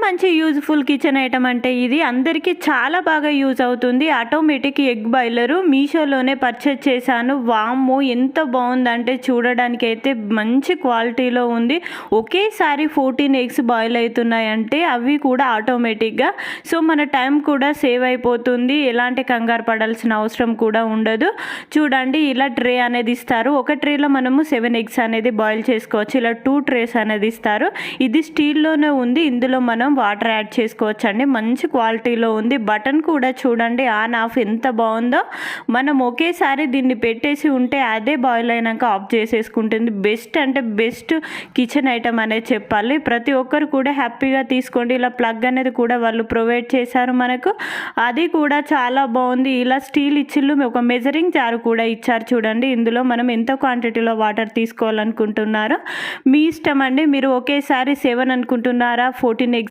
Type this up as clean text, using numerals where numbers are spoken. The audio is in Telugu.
మంచి యూజ్ఫుల్ కిచెన్ ఐటమ్ అంటే ఇది అందరికీ చాలా బాగా యూజ్ అవుతుంది. ఆటోమేటిక్ ఎగ్ బాయిలరు మీషోలోనే పర్చేజ్ చేశాను. వామ్మో ఎంత బాగుందంటే చూడడానికి అయితే మంచి క్వాలిటీలో ఉంది. ఒకేసారి 14 ఎగ్స్ బాయిల్ అవుతున్నాయంటే అవి కూడా ఆటోమేటిక్గా. సో మన టైం కూడా సేవ్ అయిపోతుంది. ఎలాంటి కంగారు పడాల్సిన అవసరం కూడా ఉండదు. చూడండి ఇలా ట్రే అనేది ఇస్తారు. ఒక ట్రేలో మనము 7 ఎగ్స్ అనేది బాయిల్ చేసుకోవచ్చు. ఇలా 2 ట్రేస్ అనేది ఇస్తారు. ఇది స్టీల్లోనే ఉంది. ఇందులో మనం వాటర్ యాడ్ చేసుకోవచ్చండి. మంచి క్వాలిటీలో ఉంది. బటన్ కూడా చూడండి ఆన్ ఆఫ్ ఎంత బాగుందో. మనం ఒకేసారి దీన్ని పెట్టేసి ఉంటే అదే బాయిల్ అయినాక ఆఫ్ చేసేసుకుంటుంది. బెస్ట్ అంటే బెస్ట్ కిచెన్ ఐటమ్ అనేది చెప్పాలి. ప్రతి ఒక్కరు కూడా హ్యాపీగా తీసుకోండి. ఇలా ప్లగ్ అనేది కూడా వాళ్ళు ప్రొవైడ్ చేశారు మనకు. అది కూడా చాలా బాగుంది. ఇలా స్టీల్ ఇచ్చిళ్ళు ఒక మెజరింగ్ జారు కూడా ఇచ్చారు చూడండి. ఇందులో మనం ఎంత క్వాంటిటీలో వాటర్ తీసుకోవాలనుకుంటున్నారో మీ ఇష్టం అండి. మీరు ఒకేసారి 7 అనుకుంటున్నారా 14 ఎగ్స్